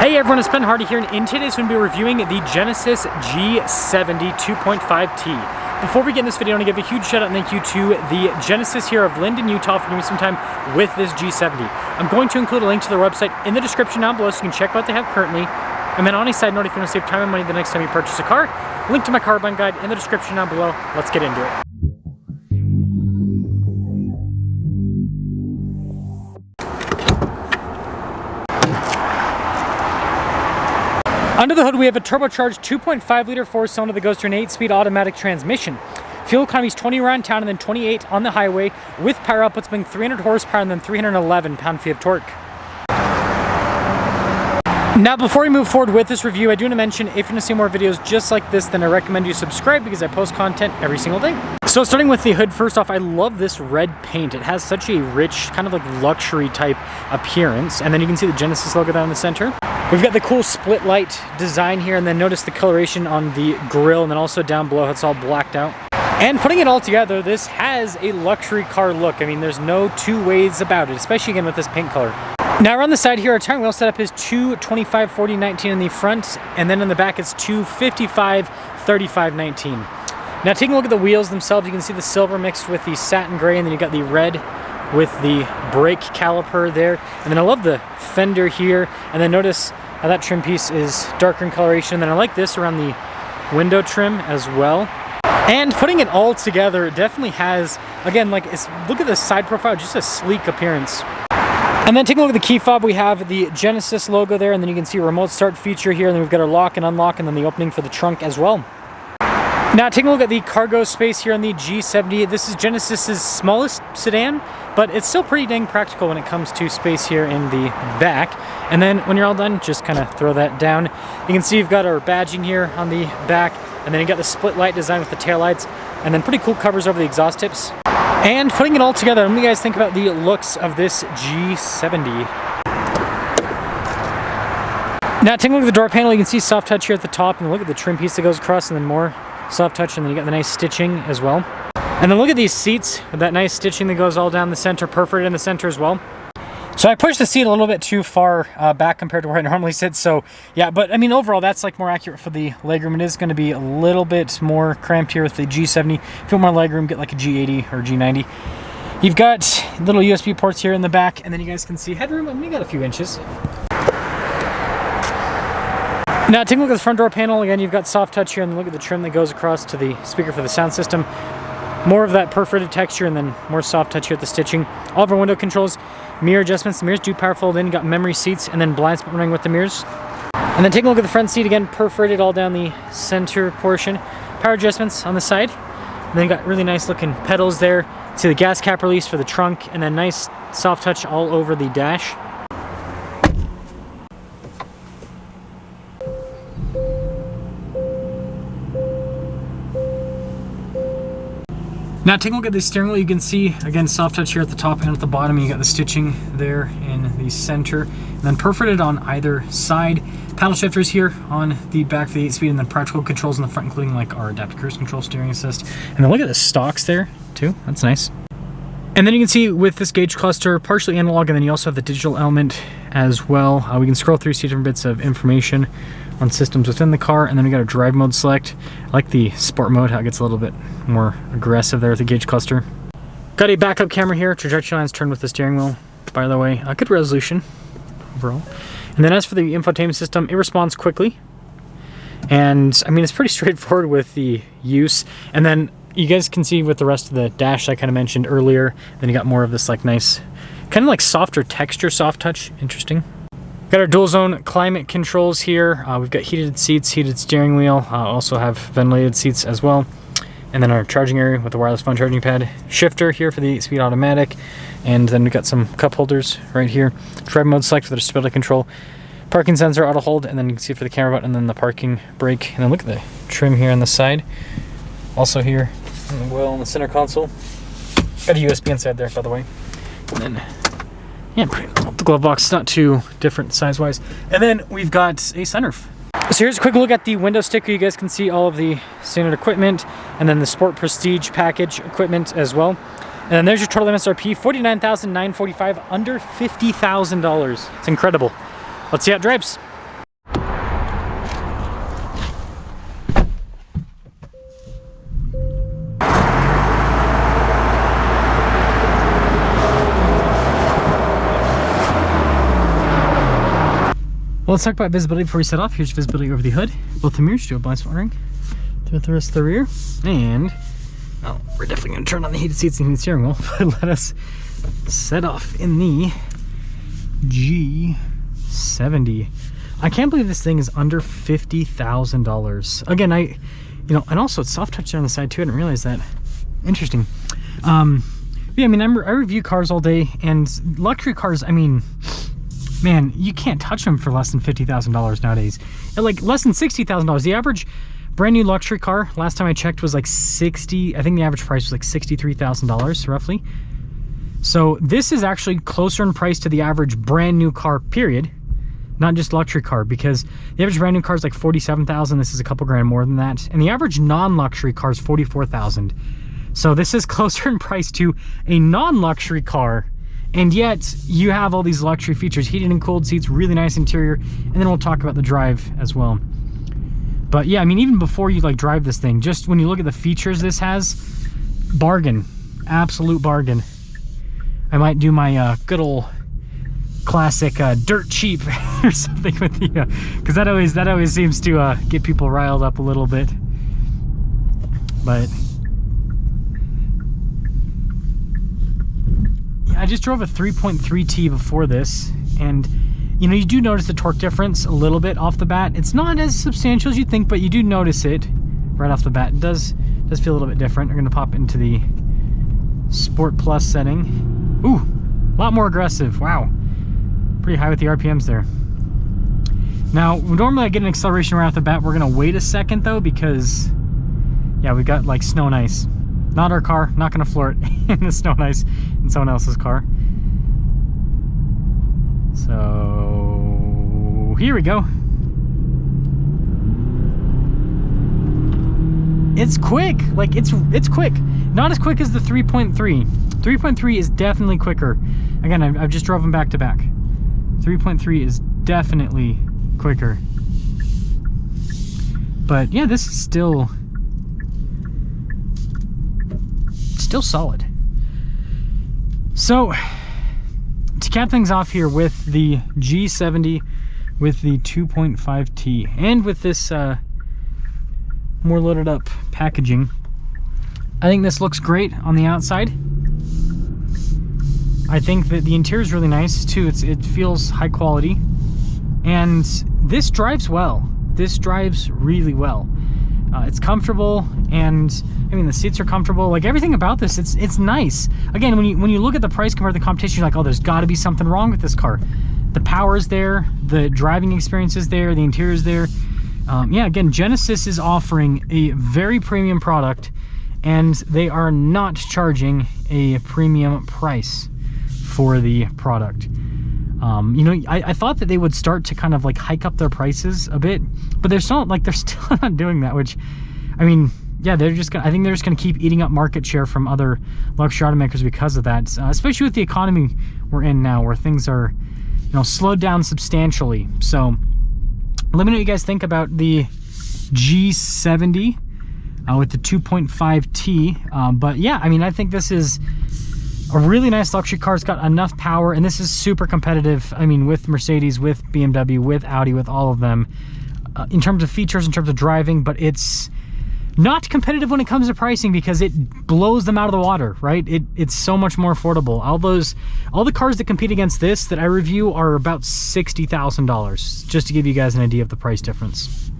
Hey everyone, it's Ben Hardy here, and in today's we're going to be reviewing the Genesis G70 2.5T. Before we get in this video, I want to give a huge shout out and thank you to the Genesis here of Linden, Utah for giving me some time with this G70. I'm going to include a link to their website in the description down below so you can check out what they have currently. And then on a side note, if you want to save time and money the next time you purchase a car, link to my car buying guide in the description down below. Let's get into it. Under the hood, we have a turbocharged 2.5 liter four-cylinder that goes to an 8-speed automatic transmission. Fuel economy is 20 around town and then 28 on the highway, with power outputs being 300 horsepower and then 311 pound-feet of torque. Now, before we move forward with this review, I do want to mention if you want to see more videos just like this, then I recommend you subscribe because I post content every single day. So starting with the hood, first off, I love this red paint. It has such a rich, kind of like luxury type appearance. And then you can see the Genesis logo down in the center. We've got the cool split light design here, and then notice the coloration on the grille, and then also down below, it's all blacked out. And putting it all together, this has a luxury car look. I mean, there's no two ways about it, especially again with this paint color. Now around the side here, our tire wheel setup is 225/40/19 in the front, and then in the back it's 255/35/19. Now taking a look at the wheels themselves, you can see the silver mixed with the satin gray, and then you got the red with the brake caliper there. And then I love the fender here, and then notice how that trim piece is darker in coloration. And then I like this around the window trim as well. And putting it all together, it definitely has, again, like, look at the side profile, just a sleek appearance. And then taking a look at the key fob, we have the Genesis logo there, and then you can see a remote start feature here, and then we've got our lock and unlock, and then the opening for the trunk as well. Now taking a look at the cargo space here on the G70, this is Genesis's smallest sedan, but it's still pretty dang practical when it comes to space here in the back. And then when you're all done, just kind of throw that down. You can see you've got our badging here on the back, and then you got the split light design with the taillights, and then pretty cool covers over the exhaust tips. And putting it all together, what do you guys think about the looks of this G70? Now taking a look at the door panel, you can see soft touch here at the top, and look at the trim piece that goes across, and then more soft touch, and then you got the nice stitching as well. And then look at these seats with that nice stitching that goes all down the center, perforated in the center as well. So I pushed the seat a little bit too far back compared to where I normally sit, so yeah, but I mean overall that's like more accurate for the legroom. It is going to be a little bit more cramped here with the G70. If you want more legroom, get like a G80 or G90. You've got little USB ports here in the back, and then you guys can see headroom. I mean, you got a few inches. Now taking a look at the front door panel, again you've got soft touch here, and look at the trim that goes across to the speaker for the sound system. More of that perforated texture, and then more soft touch here at the stitching. All of our window controls, mirror adjustments. The mirrors do power fold in. You got memory seats, and then blind spot running with the mirrors. And then taking a look at the front seat, again perforated all down the center portion. Power adjustments on the side. And then you got really nice looking pedals there. See the gas cap release for the trunk, and then nice soft touch all over the dash. Now taking a look at the steering wheel, you can see, again, soft touch here at the top and at the bottom. You got the stitching there in the center, and then perforated on either side. Paddle shifters here on the back for the 8-speed, and then practical controls in the front, including like our adaptive cruise control, steering assist. And then look at the stalks there too, that's nice. And then you can see with this gauge cluster, partially analog, and then you also have the digital element as well. We can scroll through, see different bits of information on systems within the car, and then we got a drive mode select. I like the sport mode, how it gets a little bit more aggressive there with the gauge cluster. Got a backup camera here, trajectory lines turned with the steering wheel, by the way. Good resolution overall. And then as for the infotainment system, it responds quickly. And I mean, it's pretty straightforward with the use. And then you guys can see with the rest of the dash I kind of mentioned earlier, then you got more of this like nice, kind of like softer texture, soft touch, interesting. Got our dual zone climate controls here. We've got heated seats, heated steering wheel, also have ventilated seats as well. And then our charging area with the wireless phone charging pad. Shifter here for the 8-speed automatic. And then we've got some cup holders right here. Drive mode select for the stability control. Parking sensor, auto hold, and then you can see for the camera button, and then the parking brake. And then look at the trim here on the side. Also here on the wheel on the center console. Got a USB inside there, by the way. And then yeah, the glove box, not too different size-wise. And then we've got a sunroof. So here's a quick look at the window sticker. You guys can see all of the standard equipment, and then the Sport Prestige package equipment as well. And then there's your total MSRP, $49,945, under $50,000. It's incredible. Let's see how it drives. Well, let's talk about visibility before we set off. Here's visibility over the hood. Both the mirrors do a blind spot ring through the rest of the rear. And, oh, we're definitely going to turn on the heated seats and heated steering wheel. But let us set off in the G70. I can't believe this thing is under $50,000. Again, you know, and also it's soft touch there on the side too. I didn't realize that. Interesting. Yeah, I mean, I review cars all day, and luxury cars, I mean, man, you can't touch them for less than $50,000 nowadays. Like less than $60,000. The average brand new luxury car, last time I checked, was like I think the average price was like $63,000 roughly. So this is actually closer in price to the average brand new car, period. Not just luxury car, because the average brand new car is like $47,000. This is a couple grand more than that. And the average non-luxury car is $44,000. So this is closer in price to a non-luxury car. And yet you have all these luxury features, heated and cooled seats, really nice interior. And then we'll talk about the drive as well. But yeah, I mean, even before you like drive this thing, just when you look at the features this has, bargain, absolute bargain. I might do my good old classic dirt cheap or something with the, because that always seems to get people riled up a little bit. But I just drove a 3.3T before this, and you know, you do notice the torque difference a little bit off the bat. It's not as substantial as you think, but you do notice it right off the bat. It does feel a little bit different. We're gonna pop into the Sport Plus setting. Ooh, a lot more aggressive. Wow, pretty high with the RPMs there. Now, normally I get an acceleration right off the bat. We're gonna wait a second though, because yeah, we got like snow and ice. Not our car, not gonna floor it in the snow and ice in someone else's car. So here we go. It's quick, like it's quick. Not as quick as the 3.3. 3.3 is definitely quicker. Again, I've just drove them back to back. 3.3 is definitely quicker. But yeah, this is still solid. So to cap things off here with the G70 with the 2.5T and with this more loaded up packaging, I think this looks great on the outside. I think that the interior is really nice too. It feels high quality, and this drives well. This drives really well. It's comfortable, and I mean, the seats are comfortable. Like everything about this, it's nice. Again, when you look at the price compared to the competition, you're like, oh, there's got to be something wrong with this car. The power is there, the driving experience is there, the interior is there. Yeah, again, Genesis is offering a very premium product, and they are not charging a premium price for the product. You know, I thought that they would start to kind of like hike up their prices a bit, but they're still not doing that, which, I mean, yeah, I think they're just gonna keep eating up market share from other luxury automakers because of that, especially with the economy we're in now, where things are, you know, slowed down substantially. So let me know what you guys think about the G70 with the 2.5T. But yeah, I mean, I think this is a really nice luxury car. It's got enough power, and this is super competitive. I mean, with Mercedes, with BMW, with Audi, with all of them, in terms of features, in terms of driving, but it's not competitive when it comes to pricing because it blows them out of the water, right? It's so much more affordable. All the cars that compete against this that I review are about $60,000, just to give you guys an idea of the price difference.